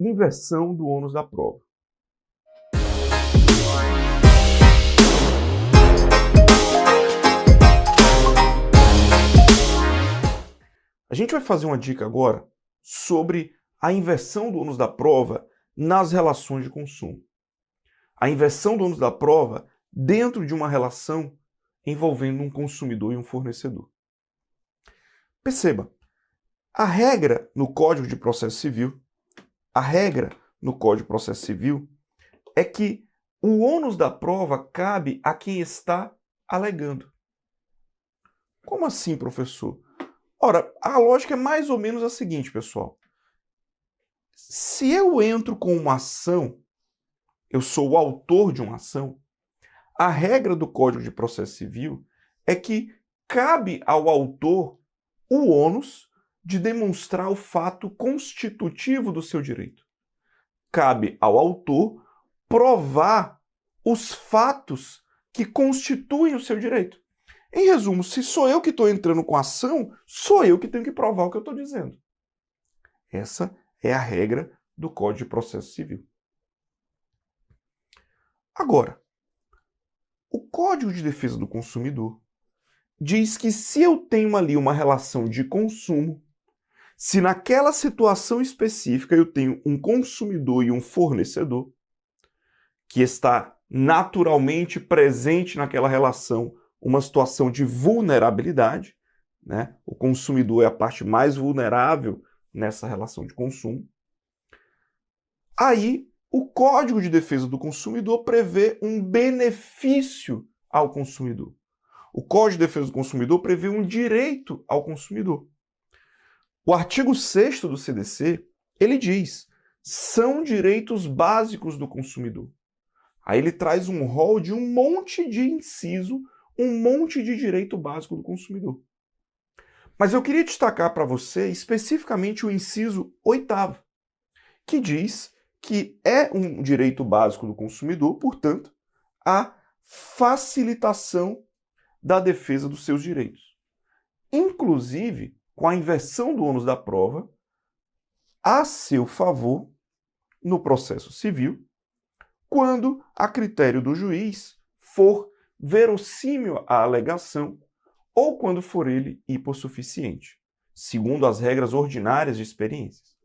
inversão do ônus da prova. A gente vai fazer uma dica agora sobre a inversão do ônus da prova nas relações de consumo. A inversão do ônus da prova dentro de uma relação envolvendo um consumidor e um fornecedor. Perceba, a regra no Código de Processo Civil, é que o ônus da prova cabe a quem está alegando. Como assim, professor? Ora, a lógica é mais ou menos a seguinte, pessoal. Se eu entro com uma ação, eu sou o autor de uma ação, a regra do Código de Processo Civil é que cabe ao autor o ônus de demonstrar o fato constitutivo do seu direito. Cabe ao autor provar os fatos que constituem o seu direito. Em resumo, se sou eu que estou entrando com a ação, sou eu que tenho que provar o que eu estou dizendo. Essa é a regra do Código de Processo Civil. Agora, o Código de Defesa do Consumidor diz que se eu tenho ali uma relação de consumo, se naquela situação específica eu tenho um consumidor e um fornecedor, que está naturalmente presente naquela relação uma situação de vulnerabilidade, né? O consumidor é a parte mais vulnerável nessa relação de consumo. Aí, o Código de Defesa do Consumidor prevê um benefício ao consumidor. O Código de Defesa do Consumidor prevê um direito ao consumidor. O artigo 6º do CDC, ele diz, são direitos básicos do consumidor. Aí ele traz um rol de um monte de inciso, um monte de direito básico do consumidor. Mas eu queria destacar para você especificamente o inciso 8º, que diz que é um direito básico do consumidor, portanto, a facilitação da defesa dos seus direitos. Inclusive, com a inversão do ônus da prova a seu favor no processo civil, quando, a critério do juiz, for verossímil a alegação ou quando for ele hipossuficiente, segundo as regras ordinárias de experiências.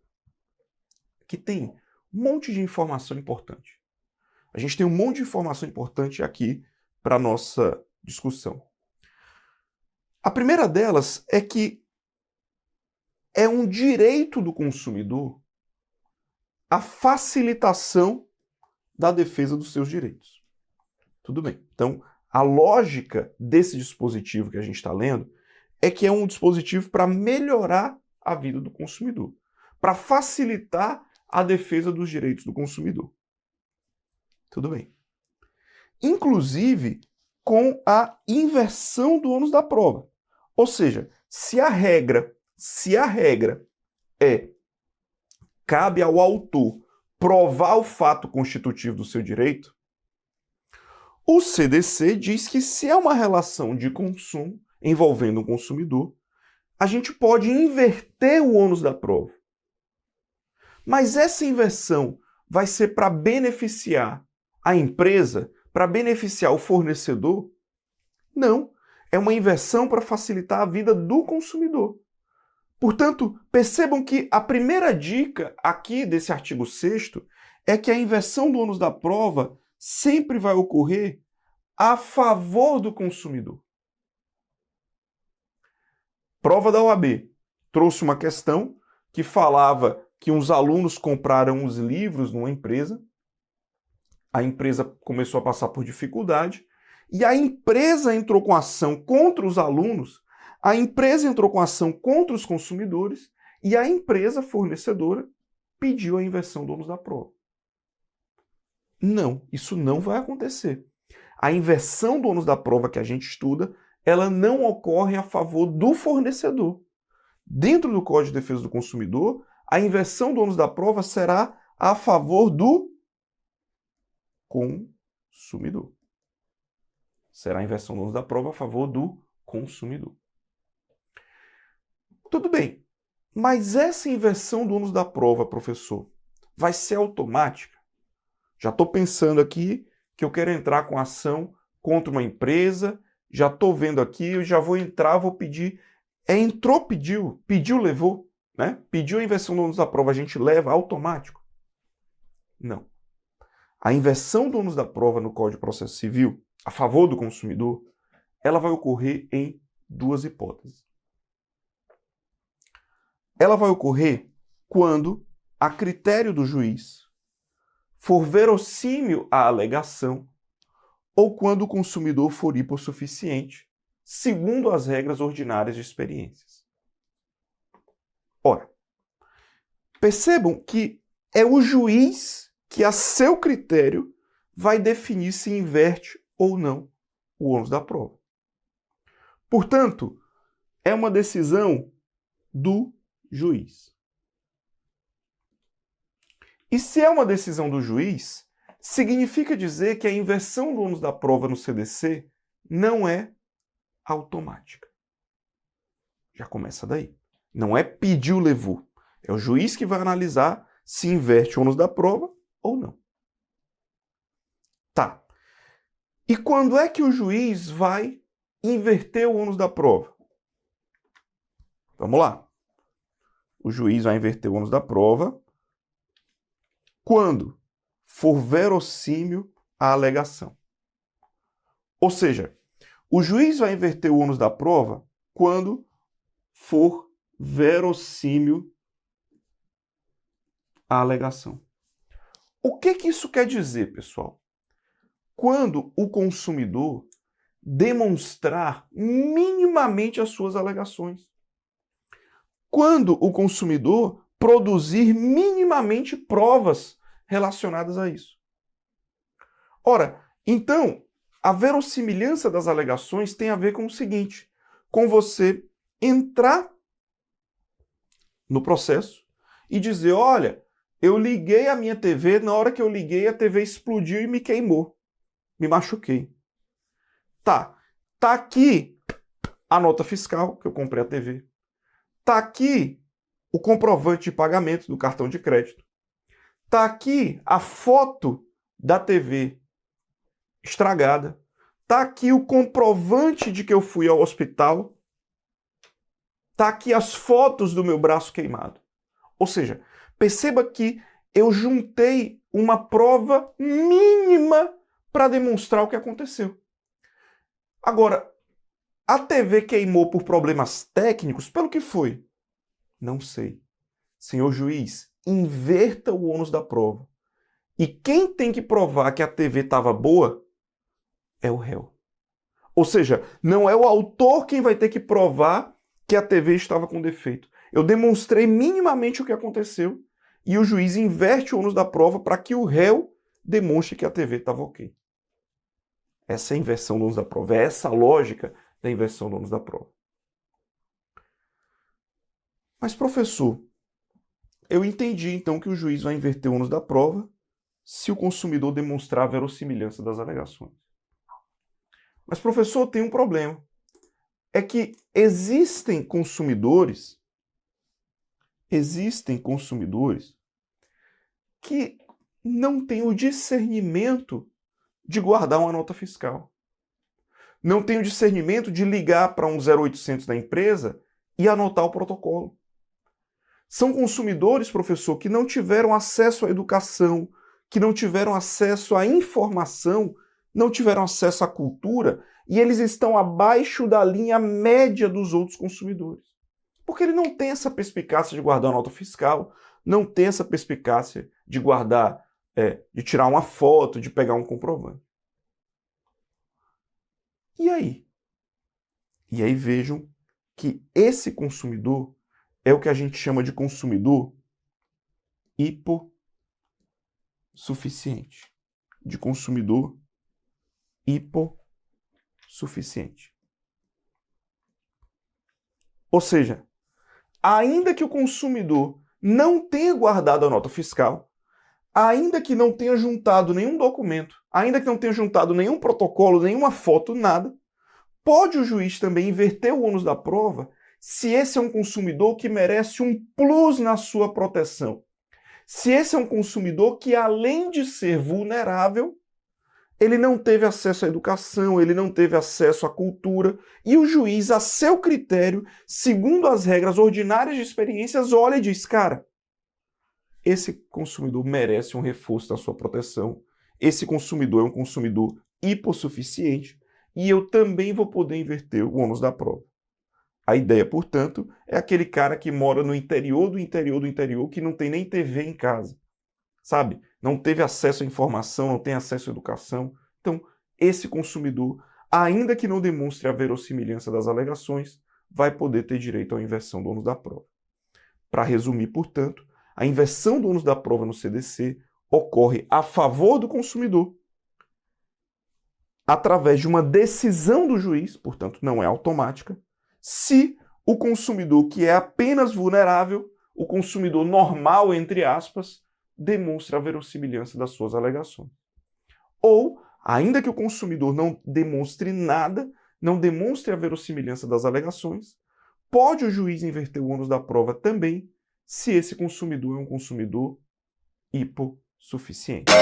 Aqui tem um monte de informação importante. A gente tem um monte de informação importante aqui para a nossa discussão. A primeira delas é que é um direito do consumidor a facilitação da defesa dos seus direitos. Tudo bem. Então, a lógica desse dispositivo que a gente está lendo é que é um dispositivo para melhorar a vida do consumidor, para facilitar a defesa dos direitos do consumidor. Tudo bem. Inclusive com a inversão do ônus da prova. Ou seja, se a regra é cabe ao autor provar o fato constitutivo do seu direito, o CDC diz que se é uma relação de consumo envolvendo um consumidor, a gente pode inverter o ônus da prova. Mas essa inversão vai ser para beneficiar a empresa, para beneficiar o fornecedor? Não, é uma inversão para facilitar a vida do consumidor. Portanto, percebam que a primeira dica aqui desse artigo 6º é que a inversão do ônus da prova sempre vai ocorrer a favor do consumidor. Prova da OAB trouxe uma questão que falava que uns alunos compraram os livros numa empresa, a empresa começou a passar por dificuldade, e a empresa entrou com ação contra os alunos, a empresa entrou com ação contra os consumidores, e a empresa fornecedora pediu a inversão do ônus da prova. Não, isso não vai acontecer. A inversão do ônus da prova que a gente estuda, ela não ocorre a favor do fornecedor. Dentro do Código de Defesa do Consumidor, a inversão do ônus da prova será a favor do consumidor. Será a inversão do ônus da prova a favor do consumidor. Tudo bem, mas essa inversão do ônus da prova, professor, vai ser automática. Já estou pensando aqui que eu quero entrar com ação contra uma empresa, já estou vendo aqui, eu já vou entrar, vou pedir. Entrou, pediu, pediu, levou, né? Pediu a inversão do ônus da prova, a gente leva automático? Não. A inversão do ônus da prova no Código de Processo Civil, a favor do consumidor, ela vai ocorrer em duas hipóteses. Ela vai ocorrer quando, a critério do juiz, for verossímil a alegação ou quando o consumidor for hipossuficiente, segundo as regras ordinárias de experiências. Ora, percebam que é o juiz que, a seu critério, vai definir se inverte ou não o ônus da prova. Portanto, é uma decisão do juiz. E se é uma decisão do juiz, significa dizer que a inversão do ônus da prova no CDC não é automática. Já começa daí. Não é pediu, levou. É o juiz que vai analisar se inverte o ônus da prova ou não. Tá. E quando é que o juiz vai inverter o ônus da prova? Vamos lá. O juiz vai inverter o ônus da prova quando for verossímil a alegação. Ou seja, o juiz vai inverter o ônus da prova quando for verossímil a alegação. O que isso quer dizer, pessoal? Quando o consumidor demonstrar minimamente as suas alegações. Quando o consumidor produzir minimamente provas relacionadas a isso. Ora, então, a verossimilhança das alegações tem a ver com o seguinte, com você entrar no processo e dizer, olha, eu liguei a minha TV, na hora que eu liguei a TV explodiu e me queimou, me machuquei. Tá aqui a nota fiscal que eu comprei a TV. Tá aqui o comprovante de pagamento do cartão de crédito. Tá aqui a foto da TV estragada. Tá aqui o comprovante de que eu fui ao hospital. Tá aqui as fotos do meu braço queimado. Ou seja, perceba que eu juntei uma prova mínima para demonstrar o que aconteceu. Agora, a TV queimou por problemas técnicos? Pelo que foi? Não sei. Senhor juiz, inverta o ônus da prova. E quem tem que provar que a TV estava boa é o réu. Ou seja, não é o autor quem vai ter que provar que a TV estava com defeito. Eu demonstrei minimamente o que aconteceu e o juiz inverte o ônus da prova para que o réu demonstre que a TV estava ok. Essa é a inversão do ônus da prova. É essa a lógica da inversão do ônus da prova. Mas, professor, eu entendi então que o juiz vai inverter o ônus da prova se o consumidor demonstrar a verossimilhança das alegações. Mas, professor, tem um problema. É que existem consumidores que não têm o discernimento de guardar uma nota fiscal. Não têm o discernimento de ligar para um 0800 da empresa e anotar o protocolo. São consumidores, professor, que não tiveram acesso à educação, que não tiveram acesso à informação, não tiveram acesso à cultura, e eles estão abaixo da linha média dos outros consumidores. Porque ele não tem essa perspicácia de guardar uma nota fiscal, não tem essa perspicácia de guardar, de tirar uma foto, de pegar um comprovante. E aí? E aí vejam que esse consumidor é o que a gente chama de consumidor hipossuficiente. De consumidor hipossuficiente. Ou seja, ainda que o consumidor não tenha guardado a nota fiscal, ainda que não tenha juntado nenhum documento, ainda que não tenha juntado nenhum protocolo, nenhuma foto, nada, pode o juiz também inverter o ônus da prova se esse é um consumidor que merece um plus na sua proteção. se esse é um consumidor que, além de ser vulnerável, ele não teve acesso à educação, ele não teve acesso à cultura, e o juiz, a seu critério, segundo as regras ordinárias de experiências, olha e diz, cara, esse consumidor merece um reforço da sua proteção, esse consumidor é um consumidor hipossuficiente, e eu também vou poder inverter o ônus da prova. A ideia, portanto, é aquele cara que mora no interior do interior do interior, que não tem nem TV em casa, sabe? Não teve acesso à informação, não tem acesso à educação. Então, esse consumidor, ainda que não demonstre a verossimilhança das alegações, vai poder ter direito à inversão do ônus da prova. Para resumir, portanto, a inversão do ônus da prova no CDC ocorre a favor do consumidor, através de uma decisão do juiz, portanto, não é automática, se o consumidor que é apenas vulnerável, o consumidor normal, entre aspas, demonstra a verossimilhança das suas alegações. Ou, ainda que o consumidor não demonstre nada, não demonstre a verossimilhança das alegações, pode o juiz inverter o ônus da prova também, se esse consumidor é um consumidor hipossuficiente.